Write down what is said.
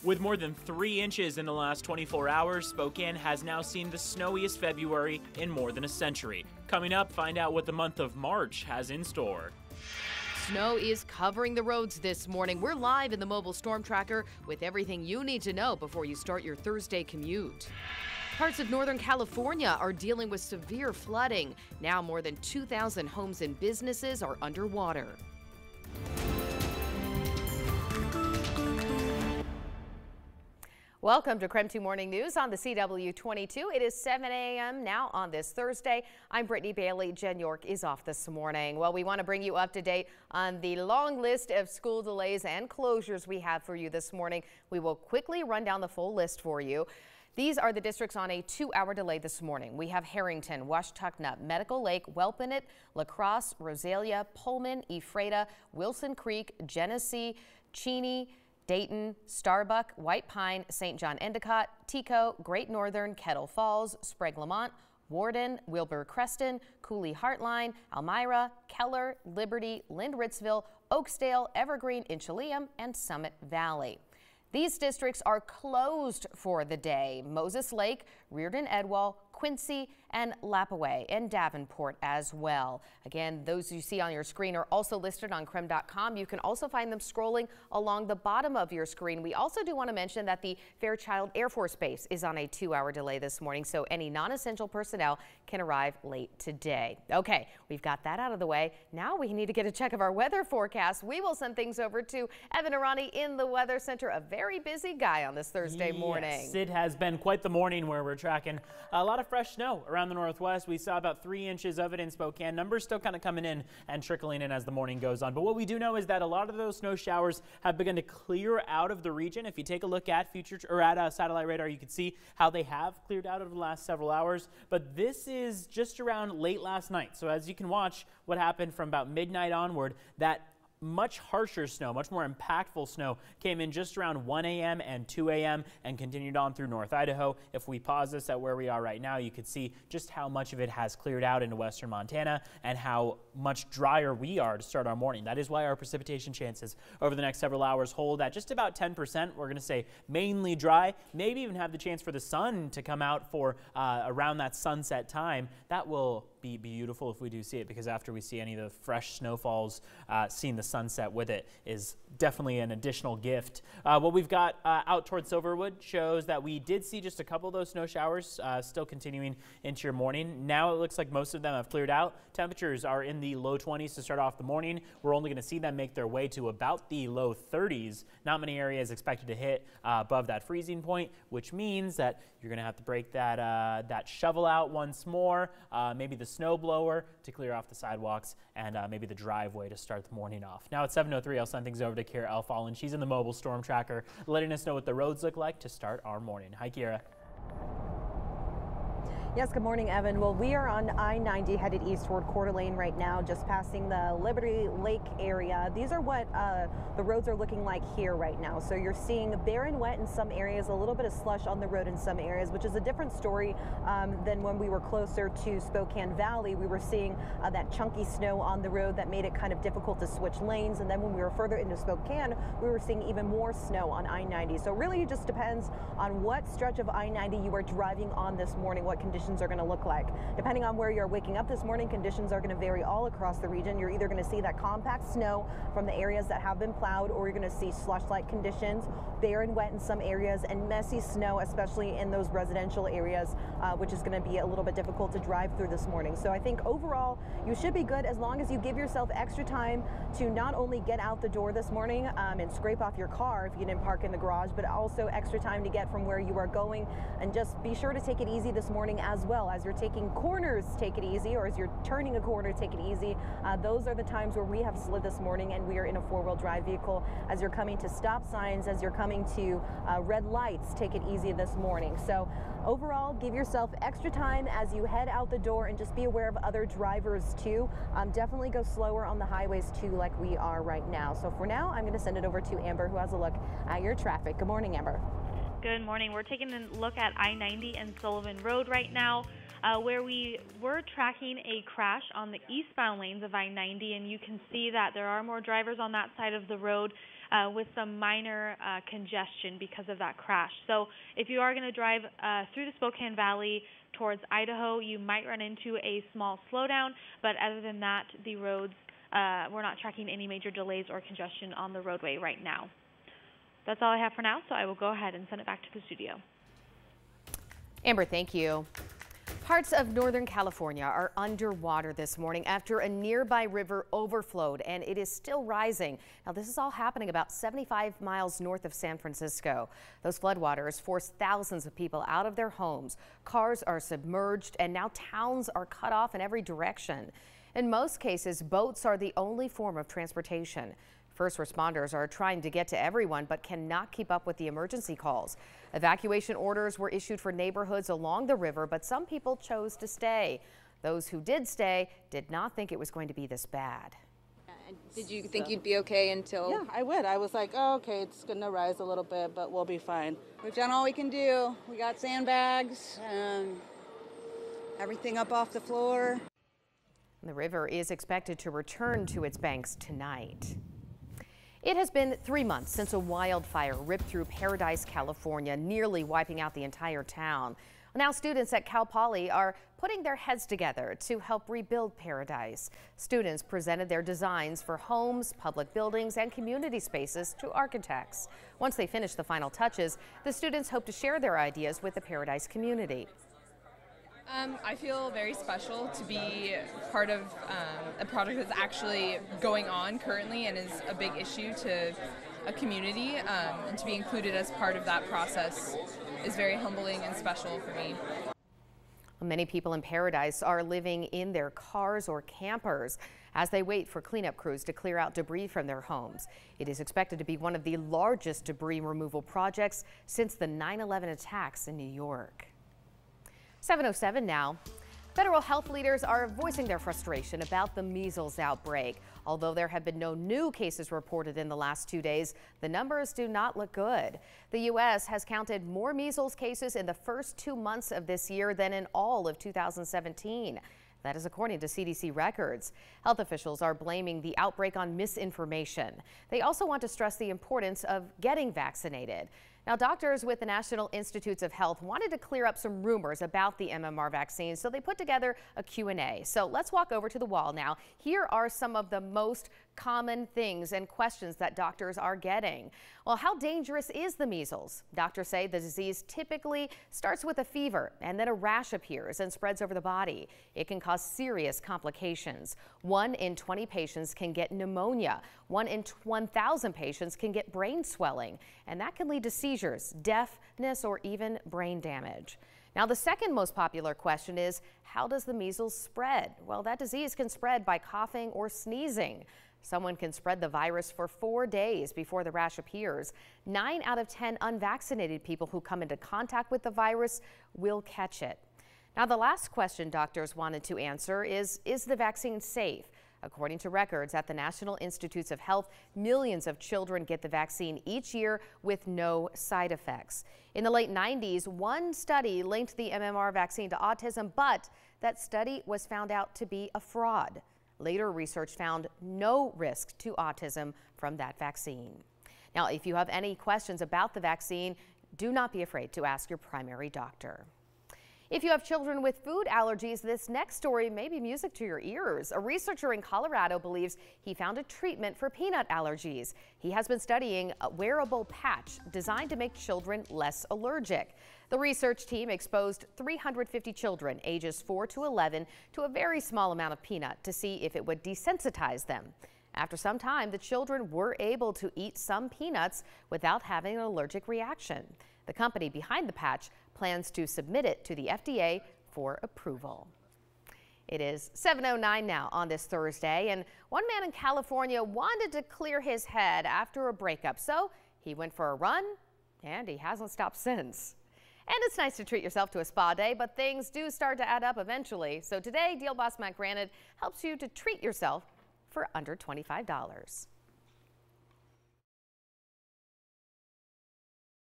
With more than 3 inches in the last 24 hours, Spokane has now seen the snowiest February in more than a century. Coming up, find out what the month of March has in store. Snow is covering the roads this morning. We're live in the mobile storm tracker with everything you need to know before you start your Thursday commute. Parts of Northern California are dealing with severe flooding. Now more than 2,000 homes and businesses are underwater. Welcome to KREM 2 Morning News on the CW22. It is 7 a.m. now on this Thursday. I'm Brittany Bailey. Jen York is off this morning. Well, we want to bring you up to date on the long list of school delays and closures we have for you this morning. We will quickly run down the full list for you. These are the districts on a 2-hour delay this morning. We have Harrington, Washtucknut, Medical Lake, Welpinit, La Crosse, Rosalia, Pullman, Ephrata, Wilson Creek, Genesee, Cheney, Dayton, Starbuck, White Pine, St. John Endicott, Tico, Great Northern, Kettle Falls, Sprague Lamont, Warden, Wilbur Creston, Cooley Heartline, Elmira, Keller, Liberty, Lind Ritzville, Oakdale, Evergreen, Inchelium, and Summit Valley. These districts are closed for the day. Moses Lake, Reardon Edwall, Quincy, and Lapaway, and Davenport as well. Again, those you see on your screen are also listed on KREM.com. You can also find them scrolling along the bottom of your screen. We also do want to mention that the Fairchild Air Force Base is on a 2-hour delay this morning, so any non-essential personnel can arrive late today. Okay, we've got that out of the way. Now we need to get a check of our weather forecast. We will send things over to Evan Arani in the Weather Center, a very busy guy on this Thursday morning. Yes, it has been quite the morning where we're tracking a lot of fresh snow around the northwest. We saw about 3 inches of it in Spokane. Numbers still kind of coming in and trickling in as the morning goes on. But what we do know is that a lot of those snow showers have begun to clear out of the region. If you take a look at satellite radar, you can see how they have cleared out over the last several hours. But this is just around late last night. So as you can watch what happened from about midnight onward, that much harsher snow, much more impactful snow came in just around 1 a.m. and 2 a.m. and continued on through North Idaho. If we pause this at where we are right now, you could see just how much of it has cleared out into western Montana and how much drier we are to start our morning. That is why our precipitation chances over the next several hours hold at just about 10%. We're going to say mainly dry, maybe even have the chance for the sun to come out for around that sunset time. That will be beautiful if we do see it, because after we see any of the fresh snowfalls, seeing the sunset with it is definitely an additional gift. What we've got out towards Silverwood shows that we did see just a couple of those snow showers still continuing into your morning. Now it looks like most of them have cleared out. Temperatures are in the low 20s to start off the morning. We're only going to see them make their way to about the low 30s. Not many areas expected to hit above that freezing point, which means that you're going to have to break that shovel out once more, maybe the snow blower to clear off the sidewalks, and maybe the driveway to start the morning off. Now at 7:03, I'll send things over to Kira Alfallen. She's in the mobile storm tracker, letting us know what the roads look like to start our morning. Hi, Kira. Yes, good morning, Evan. Well, we are on I-90 headed east toward Coeur d'Alene right now, just passing the Liberty Lake area. These are what the roads are looking like here right now. So you're seeing bare and wet in some areas, a little bit of slush on the road in some areas, which is a different story than when we were closer to Spokane Valley. We were seeing that chunky snow on the road that made it kind of difficult to switch lanes. And then when we were further into Spokane, we were seeing even more snow on I-90. So really it just depends on what stretch of I-90 you are driving on this morning, what conditions are going to look like. Depending on where you're waking up this morning, conditions are going to vary all across the region. You're either going to see that compact snow from the areas that have been plowed, or you're going to see slush-like conditions, bare and wet in some areas, and messy snow, especially in those residential areas, which is going to be a little bit difficult to drive through this morning. So I think overall you should be good as long as you give yourself extra time to not only get out the door this morning and scrape off your car if you didn't park in the garage, but also extra time to get from where you are going, and just be sure to take it easy this morning as well. As you're taking corners, take it easy, or as you're turning a corner, take it easy. Those are the times where we have slid this morning and we are in a four-wheel drive vehicle. As you're coming to stop signs, as you're coming to red lights, take it easy this morning. So overall, give yourself extra time as you head out the door, and just be aware of other drivers too. Definitely go slower on the highways too, like we are right now. So for now, I'm going to send it over to Amber, who has a look at your traffic. Good morning, Amber. Good morning. We're taking a look at I-90 and Sullivan Road right now. where we were tracking a crash on the eastbound lanes of I-90, and you can see that there are more drivers on that side of the road with some minor congestion because of that crash. So if you are going to drive through the Spokane Valley towards Idaho, you might run into a small slowdown, but other than that, the roads, we're not tracking any major delays or congestion on the roadway right now. That's all I have for now, so I will go ahead and send it back to the studio. Amber, thank you. Parts of Northern California are underwater this morning after a nearby river overflowed, and it is still rising. Now, this is all happening about 75 miles north of San Francisco. Those floodwaters forced thousands of people out of their homes. Cars are submerged, and now towns are cut off in every direction. In most cases, boats are the only form of transportation. First responders are trying to get to everyone, but cannot keep up with the emergency calls. Evacuation orders were issued for neighborhoods along the river, but some people chose to stay. Those who did stay did not think it was going to be this bad. Did you think you'd be okay until? Yeah, I would. I was like, oh, okay, it's going to rise a little bit, but we'll be fine. We've done all we can do. We got sandbags and everything up off the floor. The river is expected to return to its banks tonight. It has been 3 months since a wildfire ripped through Paradise, California, nearly wiping out the entire town. Now students at Cal Poly are putting their heads together to help rebuild Paradise. Students presented their designs for homes, public buildings, and community spaces to architects. Once they finish the final touches, the students hope to share their ideas with the Paradise community. I feel very special to be part of a project that's actually going on currently and is a big issue to a community, and to be included as part of that process is very humbling and special for me. Many people in Paradise are living in their cars or campers as they wait for cleanup crews to clear out debris from their homes. It is expected to be one of the largest debris removal projects since the 9/11 attacks in New York. 7:07 now. Federal health leaders are voicing their frustration about the measles outbreak. Although there have been no new cases reported in the last 2 days, the numbers do not look good. The U.S. has counted more measles cases in the first 2 months of this year than in all of 2017. That is according to CDC records. Health officials are blaming the outbreak on misinformation. They also want to stress the importance of getting vaccinated. Now, doctors with the National Institutes of Health wanted to clear up some rumors about the MMR vaccine, so they put together a Q&A. So let's walk over to the wall now. Here are some of the most common things and questions that doctors are getting. Well, how dangerous is the measles? Doctors say the disease typically starts with a fever and then a rash appears and spreads over the body. It can cause serious complications. 1 in 20 patients can get pneumonia. 1 in 1,000 patients can get brain swelling, and that can lead to seizures, deafness, or even brain damage. Now, the second most popular question is, how does the measles spread? Well, that disease can spread by coughing or sneezing. Someone can spread the virus for 4 days before the rash appears. 9 out of 10 unvaccinated people who come into contact with the virus will catch it. Now, the last question doctors wanted to answer is the vaccine safe? According to records at the National Institutes of Health, millions of children get the vaccine each year with no side effects. In the late 90s, one study linked the MMR vaccine to autism, but that study was found out to be a fraud. Later research found no risk to autism from that vaccine. Now, if you have any questions about the vaccine, do not be afraid to ask your primary doctor. If you have children with food allergies, this next story may be music to your ears. A researcher in Colorado believes he found a treatment for peanut allergies. He has been studying a wearable patch designed to make children less allergic. The research team exposed 350 children ages 4 to 11 to a very small amount of peanut to see if it would desensitize them. After some time, the children were able to eat some peanuts without having an allergic reaction. The company behind the patch plans to submit it to the FDA for approval. It is 7:09 now on this Thursday, and one man in California wanted to clear his head after a breakup, so he went for a run, and he hasn't stopped since. And it's nice to treat yourself to a spa day, but things do start to add up eventually. So today, Deal Boss Matt Granite helps you to treat yourself for under $25.